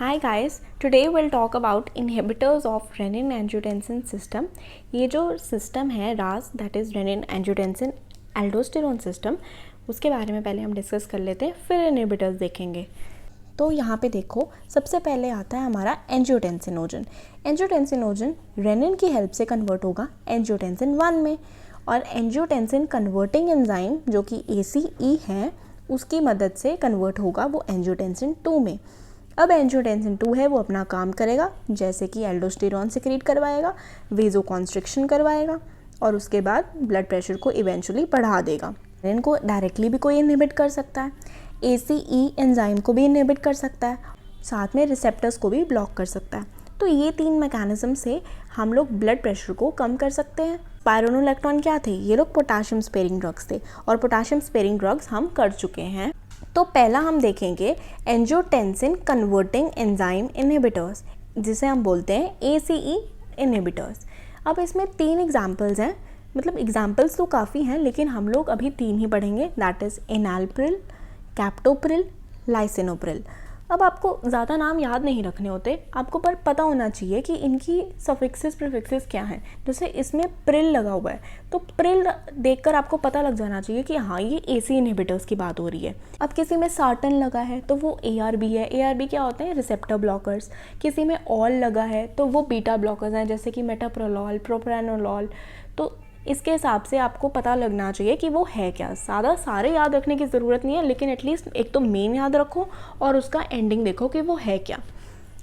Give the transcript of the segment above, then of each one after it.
Hi guys, today we'll talk about inhibitors of renin-angiotensin system. ये जो system है RAAS that is renin-angiotensin aldosterone system, उसके बारे में पहले हम डिस्कस कर लेते हैं, फिर इनहिबिटर्स देखेंगे। तो यहाँ पे देखो, सबसे पहले आता है हमारा एंजियोटेंसिनोजन। एंजियोटेंसिनोजन रेनिन की हेल्प से कन्वर्ट होगा एंजियोटेंसिन 1 में, और एंजियोटेंसिन कन्वर्टिंग एंजाइम जो कि ACE है उसकी मदद से कन्वर्ट होगा वो एंजियोटेंसिन 2 में। अब एंजियोटेंसिन 2 है वो अपना काम करेगा, जैसे कि एल्डोस्टेरॉन सिक्रीट करवाएगा, वेजोकॉन्स्ट्रिक्शन करवाएगा और उसके बाद ब्लड प्रेशर को इवेंचुअली बढ़ा देगा। इनको डायरेक्टली भी कोई इनहिबिट कर सकता है, ACE एंजाइम को भी इनहिबिट कर सकता है, साथ में रिसेप्टर्स को भी ब्लॉक कर सकता है। तो ये 3 मैकेनिज्म से हम लोग ब्लड प्रेशर को कम कर सकते हैं। स्पाइरोनोलेक्टोन क्या थे? ये लोग पोटाशियम स्पेयरिंग ड्रग्स थे, और पोटाशियम स्पेयरिंग ड्रग्स हम कर चुके हैं। तो पहला हम देखेंगे एंजियोटेंसिन कन्वर्टिंग एंजाइम इनहिबिटर्स, जिसे हम बोलते हैं ACE इनहिबिटर्स। अब इसमें 3 एग्जाम्पल्स हैं, मतलब एग्जाम्पल्स तो काफ़ी हैं लेकिन हम लोग अभी 3 ही पढ़ेंगे, दैट इज़ एनालप्रिल, कैप्टोप्रिल, लाइसिनोप्रिल। अब आपको ज़्यादा नाम याद नहीं रखने होते, आपको पर पता होना चाहिए कि इनकी सफिक्सेस प्रीफिक्सेस क्या हैं। जैसे इसमें प्रिल लगा हुआ है तो प्रिल देखकर आपको पता लग जाना चाहिए कि हाँ ये AC इनहिबिटर्स की बात हो रही है। अब किसी में सार्टन लगा है तो वो ARB है। ARB क्या होते हैं? Receptor blockers. किसी में ऑल लगा है तो वो बीटा ब्लॉकर्स हैं, जैसे कि मेटाप्रोलॉल, प्रोप्रानोलॉल। तो इसके हिसाब से आपको पता लगना चाहिए कि वो है क्या। ज़्यादा सारे याद रखने की ज़रूरत नहीं है, लेकिन एटलीस्ट एक तो मेन याद रखो और उसका एंडिंग देखो कि वो है क्या।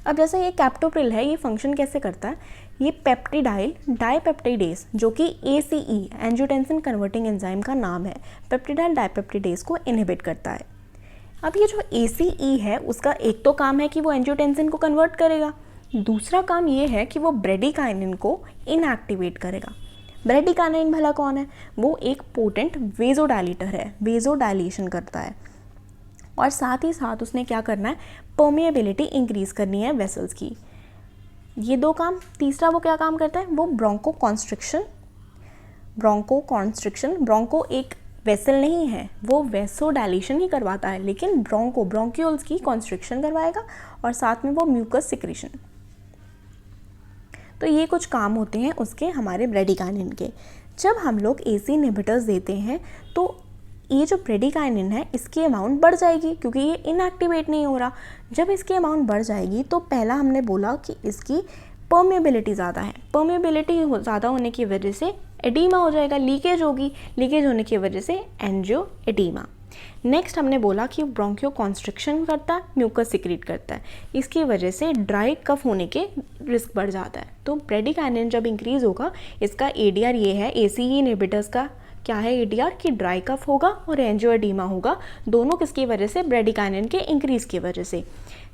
अब जैसे ये कैप्टोप्रिल है, ये फंक्शन कैसे करता है? ये पेप्टिडाइल डाइपेप्टिडेस, जो कि ACE एंजियोटेंसिन कन्वर्टिंग एंजाइम का नाम है, पेप्टिडाइल डाइपेप्टिडेस को इनहिबिट करता है। अब ये जो ACE है उसका एक तो काम है कि वो एंजियोटेंसिन को कन्वर्ट करेगा, दूसरा काम ये है कि वो ब्रेडिकाइनिन को इनएक्टिवेट करेगा। ब्रेडिकाइनिन भला कौन है? वो एक पोटेंट वेजोडाइलेटर है, वेजोडाइलेशन करता है, और साथ ही साथ उसने क्या करना है? परमिएबिलिटी इंक्रीज करनी है वेसल्स की। ये 2 काम। तीसरा वो क्या काम करता है? वो ब्रोंको कॉन्स्ट्रिक्शन, ब्रोंको एक वेसल नहीं है, वो वेसोडाइलेशन ही करवाता है, लेकिन ब्रोंक्यूल्स की कॉन्स्ट्रिक्शन करवाएगा और साथ में वो म्यूकस सिक्रीशन। तो ये कुछ काम होते हैं उसके, हमारे ब्रेडिकाइनिन के। जब हम लोग AC इनहिबिटर्स देते हैं तो ये जो ब्रेडिकाइनिन है इसकी अमाउंट बढ़ जाएगी, क्योंकि ये इनएक्टिवेट नहीं हो रहा। जब इसकी अमाउंट बढ़ जाएगी तो पहला हमने बोला कि इसकी परमिएबिलिटी ज़्यादा है। परमिएबिलिटी ज़्यादा होने की वजह से एडीमा हो जाएगा, लीकेज होगी, लीकेज होने की वजह से एंजियो एडीमा। नेक्स्ट हमने बोला कि ब्रोंकियो कॉन्स्ट्रिक्शन करता है, म्यूकस सिक्रीट करता है, इसकी वजह से ड्राई कफ होने के रिस्क बढ़ जाता है। तो ब्रेडिकाइनिन जब इंक्रीज होगा, इसका ADR ये है, ACE इनहिबिटर्स का क्या है ADR, कि ड्राई कफ होगा और एंजियोएडीमा होगा, दोनों किसकी वजह से? ब्रेडिकाइनिन के इंक्रीज की वजह से।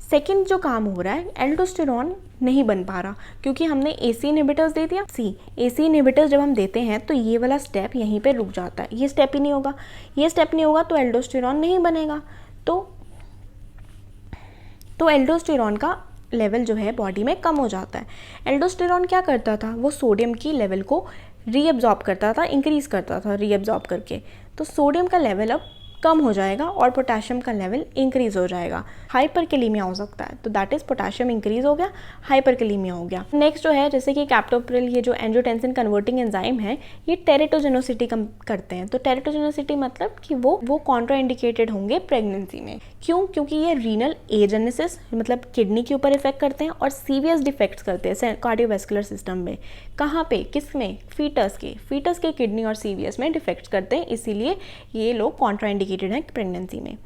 सेकेंड जो काम हो रहा है, एल्डोस्टेरॉन नहीं बन पा रहा क्योंकि हमने AC इनहिबिटर्स दे दिया। AC इनहिबिटर्स जब हम देते हैं तो ये वाला स्टेप यहीं पे रुक जाता है, ये स्टेप ही नहीं होगा। ये स्टेप नहीं होगा तो एल्डोस्टेरॉन नहीं बनेगा। तो एल्डोस्टेरॉन का लेवल जो है बॉडी में कम हो जाता है। एल्डोस्टेरॉन क्या करता था? वो सोडियम की लेवल को रीअब्जॉर्ब करता था, इंक्रीज़ करता था रीअब्जॉर्ब करके। तो सोडियम का लेवल अब कम हो जाएगा और पोटेशियम का लेवल इंक्रीज हो जाएगा, हाइपरकैलेमिया हो सकता है। तो दैट इज़ पोटेशियम इंक्रीज हो गया, हाइपरकैलेमिया हो गया। नेक्स्ट जो है, जैसे कि कैप्टोप्रिल, ये जो एंजियोटेंसिन कन्वर्टिंग एंजाइम है, ये टेरेटोजेनोसिटी कम करते हैं। तो टेरेटोजेनोसिटी मतलब कि वो कॉन्ट्राइंडिकेटेड होंगे प्रेगनेंसी में। क्यों? क्योंकि ये रीनल एजेनेसिस मतलब किडनी के ऊपर इफेक्ट करते हैं और सीवियस डिफेक्ट्स करते हैं कार्डियोवैस्कुलर सिस्टम में। कहाँ पे? किस में? फीटस के किडनी और सीवियस में डिफेक्ट्स करते हैं, इसीलिए ये लोग कॉन्ट्राइंडिकेटेड हैं प्रेगनेंसी में।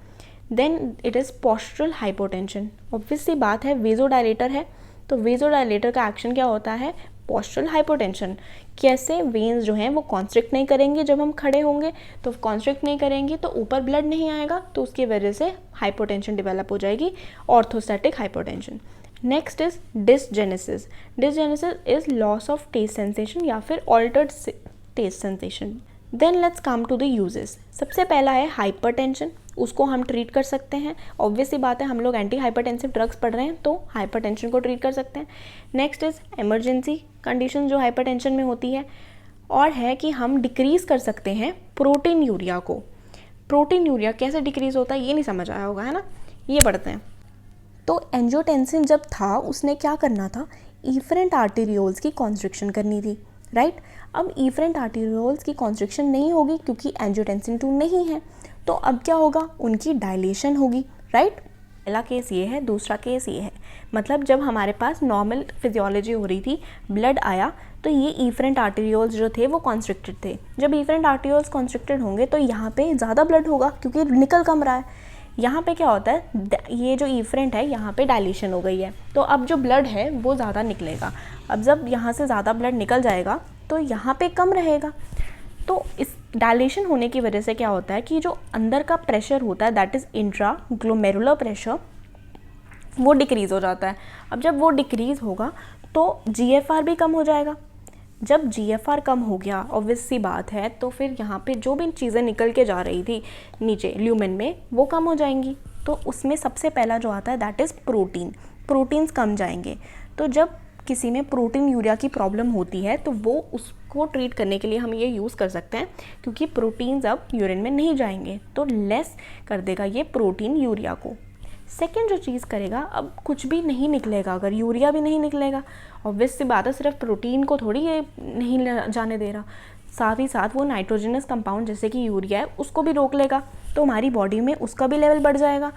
Then it is postural hypotension. Obvious सी बात है, वेजोडाइलेटर है, तो वेजोडाइलेटर का एक्शन क्या होता है? Postural hypotension. कैसे? वेन्स जो हैं वो कॉन्स्ट्रिक्ट नहीं करेंगे, जब हम खड़े होंगे तो कॉन्स्ट्रिक्ट नहीं करेंगे तो ऊपर ब्लड नहीं आएगा, तो उसकी वजह से हाइपोटेंशन डेवलप हो जाएगी, orthostatic hypotension. Next is dysgeusia. Dysgeusia is loss of taste sensation या फिर altered taste sensation. Then let's come to the uses. सबसे पहला है हाइपरटेंशन, उसको हम ट्रीट कर सकते हैं। ऑब्वियसली बात है, हम लोग एंटी हाइपरटेंसिव ड्रग्स पढ़ रहे हैं तो हाइपरटेंशन को ट्रीट कर सकते हैं। नेक्स्ट इज इमरजेंसी कंडीशन जो हाइपरटेंशन में होती है, और है कि हम डिक्रीज़ कर सकते हैं प्रोटीन यूरिया को। प्रोटीन यूरिया कैसे डिक्रीज़ होता है ये नहीं समझ आया होगा, है ना? ये पढ़ते हैं। तो एंजियोटेंसिन जब था उसने क्या करना था, इफरेंट आर्टेरियोल्स की कॉन्स्ट्रिक्शन करनी थी, राइट। अब इफरेंट आर्टेरियोल्स की कॉन्स्ट्रिक्शन नहीं होगी क्योंकि एंजियोटेंसिन 2 नहीं है, तो अब क्या होगा, उनकी डायलेशन होगी, राइट। पहला केस ये है, दूसरा केस ये है, मतलब जब हमारे पास नॉर्मल फिजियोलॉजी हो रही थी, ब्लड आया तो ये इफरेंट आर्टेरियोल्स जो थे वो कॉन्स्ट्रिक्टेड थे। जब इफरेंट आर्टेरियोल्स कॉन्स्ट्रिक्टेड होंगे तो यहाँ पे ज़्यादा ब्लड होगा क्योंकि निकल कम रहा है। यहाँ पे क्या होता है, ये जो इफरेंट है यहाँ पे डायलेशन हो गई है, तो अब जो ब्लड है वो ज़्यादा निकलेगा। अब जब यहाँ से ज़्यादा ब्लड निकल जाएगा तो यहाँ पे कम रहेगा। तो इस डायलेशन होने की वजह से क्या होता है कि जो अंदर का प्रेशर होता है, that is intra glomerular pressure, वो डिक्रीज़ हो जाता है। अब जब वो डिक्रीज़ होगा तो GFR भी कम हो जाएगा। जब GFR कम हो गया, ऑब्वियस सी बात है, तो फिर यहाँ पे जो भी चीज़ें निकल के जा रही थी नीचे ल्यूमेन में वो कम हो जाएंगी। तो उसमें सबसे पहला जो आता है दैट इज़ प्रोटीन, प्रोटीन्स कम जाएंगे। तो जब किसी में प्रोटीन यूरिया की प्रॉब्लम होती है तो वो उसको ट्रीट करने के लिए हम ये यूज़ कर सकते हैं, क्योंकि प्रोटीन्स अब यूरिन में नहीं जाएंगे तो लेस कर देगा ये प्रोटीन यूरिया को। सेकेंड जो चीज़ करेगा, अब कुछ भी नहीं निकलेगा, अगर यूरिया भी नहीं निकलेगा, ऑब्वियस सी बात है, सिर्फ प्रोटीन को थोड़ी ये नहीं जाने दे रहा, साथ ही साथ वो नाइट्रोजनस कंपाउंड जैसे कि यूरिया है उसको भी रोक लेगा, तो हमारी बॉडी में उसका भी लेवल बढ़ जाएगा।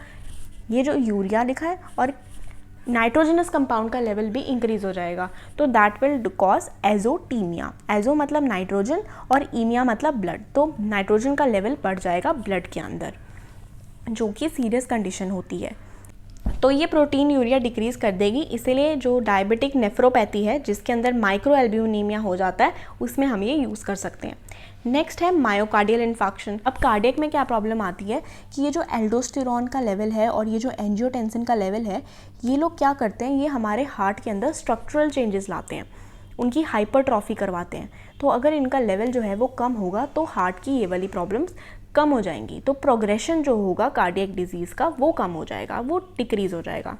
ये जो यूरिया लिखा है और नाइट्रोजनस कंपाउंड का लेवल भी इंक्रीज हो जाएगा, तो that will cause azotaemia. Azo मतलब नाइट्रोजन और ईमिया मतलब ब्लड, तो नाइट्रोजन का लेवल बढ़ जाएगा ब्लड के अंदर, जो कि सीरियस कंडीशन होती है। तो ये प्रोटीन यूरिया डिक्रीज़ कर देगी, इसीलिए जो डायबिटिक नेफ्रोपैथी है जिसके अंदर माइक्रोएल्ब्यूमिनिया हो जाता है उसमें हम ये यूज़ कर सकते हैं। नेक्स्ट है मायोकार्डियल इन्फाक्शन। अब कार्डियक में क्या प्रॉब्लम आती है कि ये जो एल्डोस्टेरॉन का लेवल है और ये जो एंजियोटेंसिन का लेवल है, ये लोग क्या करते हैं, ये हमारे हार्ट के अंदर स्ट्रक्चरल चेंजेस लाते हैं, उनकी हाइपरट्रॉफी करवाते हैं। तो अगर इनका लेवल जो है वो कम होगा तो हार्ट की ये वाली प्रॉब्लम्स कम हो जाएंगी, तो प्रोग्रेशन जो होगा कार्डियक डिजीज़ का वो कम हो जाएगा, वो डिक्रीज़ हो जाएगा।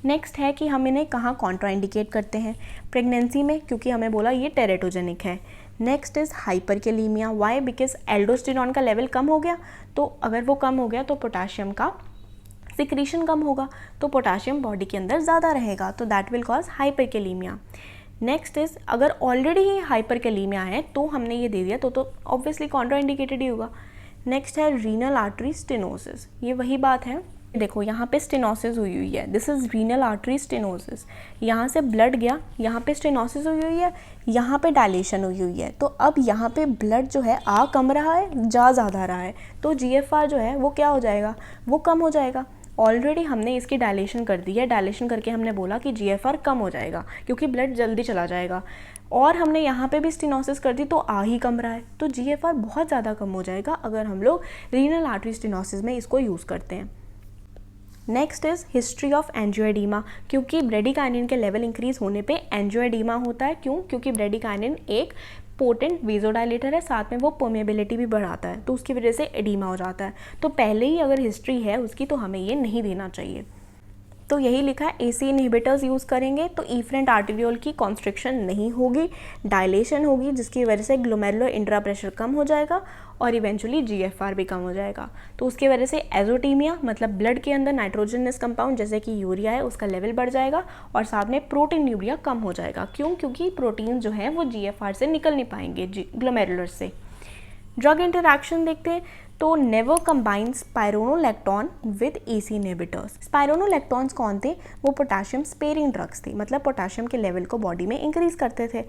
नेक्स्ट है कि हम इन्हें कहाँ कॉन्ट्राइंडिकेट करते हैं, प्रेगनेंसी में, क्योंकि हमें बोला ये टेरेटोजेनिक है। Next is hyperkalemia. Why? Because aldosterone का लेवल कम हो गया, तो अगर वो कम हो गया तो पोटाशियम का सिक्रीशन कम होगा, तो पोटाशियम बॉडी के अंदर ज़्यादा रहेगा, तो that will cause hyperkalemia. Next is अगर ऑलरेडी ही हाइपरकेलीमिया है तो हमने ये दे दिया तो ऑब्वियसली कॉन्ट्राइंडिकेटेड ही होगा। नेक्स्ट है रीनल आर्टरी स्टेनोसिस। ये वही बात है, देखो यहाँ पे स्टेनोसिस हुई हुई है, this is renal artery stenosis. यहाँ से ब्लड गया, यहाँ पे स्टेनोसिस हुई हुई है, यहाँ पे डायलेशन हुई हुई है, तो अब यहाँ पे ब्लड जो है आ कम रहा है, जा ज़्यादा रहा है, तो GFR जो है वो क्या हो जाएगा, वो कम हो जाएगा। ऑलरेडी हमने इसकी डायलेशन कर दी है, डायलेशन करके हमने बोला कि GFR कम हो जाएगा क्योंकि ब्लड जल्दी चला जाएगा, और हमने यहाँ पे भी स्टेनोसिस कर दी तो आ ही कम रहा है, तो GFR बहुत ज़्यादा कम हो जाएगा अगर हम लोग रीनल आर्टरी स्टेनोसिस में इसको यूज़ करते हैं। नेक्स्ट इज़ हिस्ट्री ऑफ एंजियोएडीमा, क्योंकि ब्रेडिकाइनिन के लेवल इंक्रीज होने पे एंजियोएडीमा होता है। क्यों? क्योंकि ब्रेडिकाइनिन एक पोटेंट वेजोडाइलेटर है, साथ में वो परमेबिलिटी भी बढ़ाता है, तो उसकी वजह से एडीमा हो जाता है। तो पहले ही अगर हिस्ट्री है उसकी तो हमें ये नहीं देना चाहिए। तो यही लिखा है, AC इनहिबिटर्स यूज़ करेंगे तो इफरेंट आर्टेरियोल की कॉन्स्ट्रिक्शन नहीं होगी, डायलेशन होगी, जिसकी वजह से ग्लोमेरुलर इंट्रा प्रेशर कम हो जाएगा और इवेंचुअली GFR भी कम हो जाएगा। तो उसकी वजह से एजोटीमिया मतलब ब्लड के अंदर नाइट्रोजनस कंपाउंड जैसे कि यूरिया है उसका लेवल बढ़ जाएगा, और साथ में प्रोटीन यूरिया कम हो जाएगा। क्यों? क्योंकि प्रोटीन जो है वो GFR से निकल नहीं पाएंगे ग्लोमेरुलर से। ड्रग इंटरैक्शन देखते हैं, तो never combine spironolactone with AC inhibitors. Spironolactones कौन थे? वो पोटाशियम स्पेयरिंग ड्रग्स थे, मतलब पोटाशियम के लेवल को बॉडी में इंक्रीज करते थे।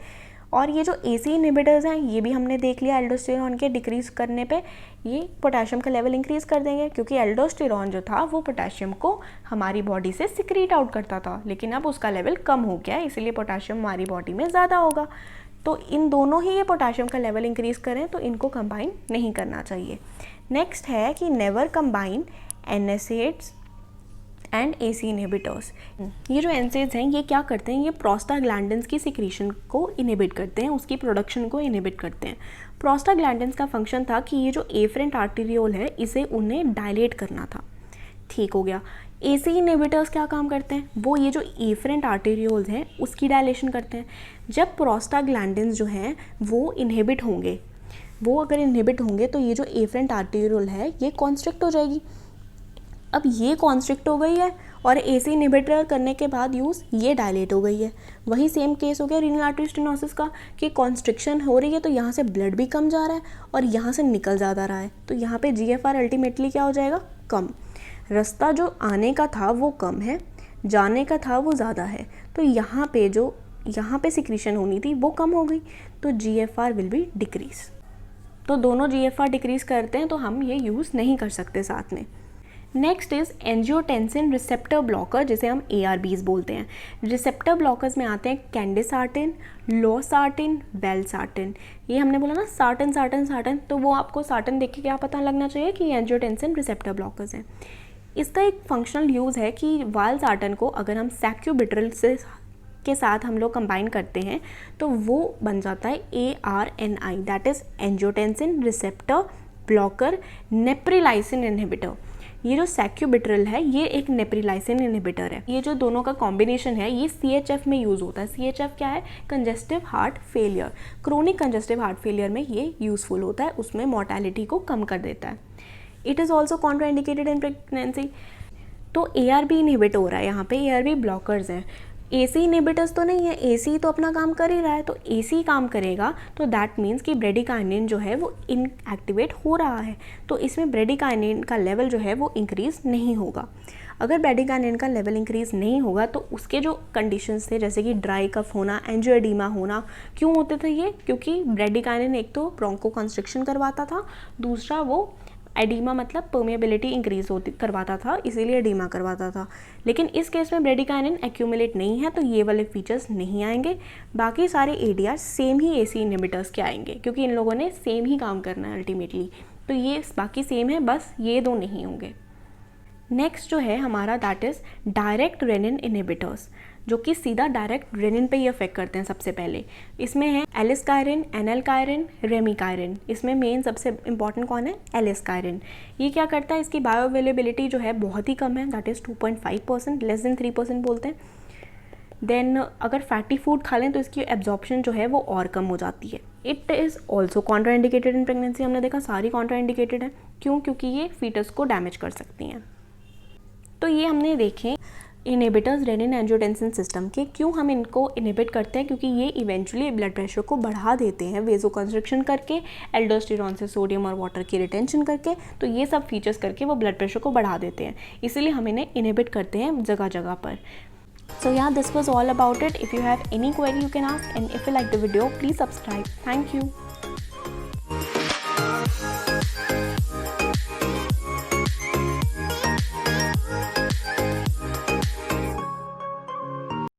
और ये जो AC इनहिबिटर्स हैं ये भी हमने देख लिया, एल्डोस्टेरॉन के डिक्रीज करने पे ये पोटाशियम का लेवल इंक्रीज कर देंगे, क्योंकि एल्डोस्टेरॉन जो था वो पोटाशियम को हमारी बॉडी से सिक्रीट आउट करता था, लेकिन अब उसका लेवल कम हो गया है, इसलिए पोटाशियम हमारी बॉडी में ज़्यादा होगा। तो इन दोनों ही ये पोटाशियम का लेवल इंक्रीज करें, तो इनको कंबाइन नहीं करना चाहिए। नेक्स्ट है कि never combine NSAIDs and AC inhibitors. ये जो NSAIDs हैं ये क्या करते हैं, ये प्रोस्टाग्लैंडिन्स की सिक्रीशन को इनहिबिट करते हैं, उसकी प्रोडक्शन को इनहिबिट करते हैं। प्रोस्टाग्लैंडिन्स का फंक्शन था कि ये जो एफरेंट आर्टेरियोल है इसे उन्हें डायलेट करना था, ठीक हो गया। AC इनहिबिटर्स क्या काम करते हैं, वो ये जो एफरेंट आर्टेरियोल्स हैं उसकी डायलेशन करते हैं। जब प्रोस्टाग्लैंडिन्स जो हैं वो इनहिबिट होंगे, वो अगर इनहिबिट होंगे तो ये जो एफरेंट आर्टेरियोल है ये कॉन्स्ट्रिक्ट हो जाएगी। अब ये कॉन्स्ट्रिक्ट हो गई है और AC इनहिबिटर करने के बाद यूज़ ये डायलेट हो गई है। वही सेम केस हो गया रीनल आर्टरी स्टेनोसिस का कि कॉन्स्ट्रिक्शन हो रही है तो यहाँ से ब्लड भी कम जा रहा है और यहाँ से निकल ज़्यादा रहा है, तो यहाँ पे GFR अल्टीमेटली क्या हो जाएगा, कम। रास्ता जो आने का था वो कम है, जाने का था वो ज़्यादा है, तो यहाँ पे सिक्रीशन होनी थी वो कम हो गई, तो GFR विल बी डिक्रीज। तो दोनों GFR डिक्रीज करते हैं तो हम ये यूज़ नहीं कर सकते साथ में। Next is angiotensin receptor blocker, जिसे हम ARBs बोलते हैं। रिसेप्टर ब्लॉकर्स में आते हैं कैंडेसार्टिन, लोसार्टिन, बेलसार्टिन। ये हमने बोला ना सार्टिन, तो वो आपको सार्टिन देख के क्या पता लगना चाहिए कि एंजियोटेंसिन रिसेप्टर ब्लॉकर्स हैं। इसका एक फंक्शनल यूज़ है कि वालसार्टन को अगर हम सैक्यूबिट्रिल के साथ हम लोग कंबाइन करते हैं तो वो बन जाता है ARNI, that is angiotensin receptor blocker neprilysin inhibitor. ये जो सैक्यूबिट्रिल है ये एक नेप्रिलाइसिन इनहिबिटर है। ये जो दोनों का कॉम्बिनेशन है ये CHF में यूज़ होता है। CHF क्या है, congestive heart failure, chronic congestive heart failure में ये यूज़फुल होता है, उसमें मॉर्टेलिटी को कम कर देता है। It is also contraindicated in pregnancy. तो ARB इनहिबिट हो रहा है, यहाँ पे ARB ब्लॉकर्स हैं। AC इनहिबिटर्स तो नहीं है, AC तो अपना काम कर ही रहा है, तो AC काम करेगा तो दैट मीन्स कि ब्रेडिकाइनिन जो है वो इनएक्टिवेट हो रहा है, तो इसमें ब्रेडिकाइनिन का लेवल जो है वो इंक्रीज़ नहीं होगा। अगर ब्रेडिकाइनिन का लेवल इंक्रीज़ नहीं होगा तो उसके जो कंडीशंस थे जैसे कि ड्राई कफ होना, एंजियोएडिमा होना, क्यों होते थे ये, क्योंकि ब्रेडिकाइनिन एक तो ब्रोंको कंस्ट्रिक्शन करवाता था, दूसरा वो एडिमा मतलब परमेबिलिटी इंक्रीज होती करवाता था, इसीलिए एडिमा करवाता था। लेकिन इस केस में ब्रेडिकाइनिन एक्यूमुलेट नहीं है तो ये वाले फीचर्स नहीं आएंगे। बाकी सारे ADR सेम ही AC इनहिबिटर्स के आएंगे क्योंकि इन लोगों ने सेम ही काम करना है अल्टीमेटली, तो ये बाकी सेम है, बस ये दो नहीं होंगे। नेक्स्ट जो है हमारा that is direct renin inhibitors, जो कि सीधा डायरेक्ट रेनिन पे ही अफेक्ट करते हैं। सबसे पहले इसमें है एलिस्कायरिन, एनलकायरिन, रेमिकायरिन। इसमें मेन सबसे इंपॉर्टेंट कौन है, एलिस्कायरिन। ये क्या करता है, इसकी बायो अवेलेबिलिटी जो है बहुत ही कम है, दैट इज़ 2.5%, लेस देन 3% बोलते हैं। देन अगर फैटी फूड खा लें तो इसकी एब्जॉर्प्शन जो है वो और कम हो जाती है। It is also contraindicated in pregnancy. हमने देखा सारी कॉन्ट्राइंडिकेटेड है, क्यों, क्योंकि ये फीटस को डैमेज कर सकती हैं। तो ये हमने देखे इनहिबिटर्स रेनिन एंजियोटेंसिन सिस्टम के। क्यों हम इनको इनहिबिट करते हैं, क्योंकि ये इवेंचुअली ब्लड प्रेशर को बढ़ा देते हैं वेजोकंस्ट्रिक्शन करके, एल्डोस्टेरॉन से सोडियम और वाटर की रिटेंशन करके, तो ये सब फीचर्स करके वो ब्लड प्रेशर को बढ़ा देते हैं, इसीलिए हम इन्हें इनहिबिट करते हैं जगह जगह पर। So yeah, this was all about it. If you have any query you can ask, and if you like the video please subscribe. Thank you.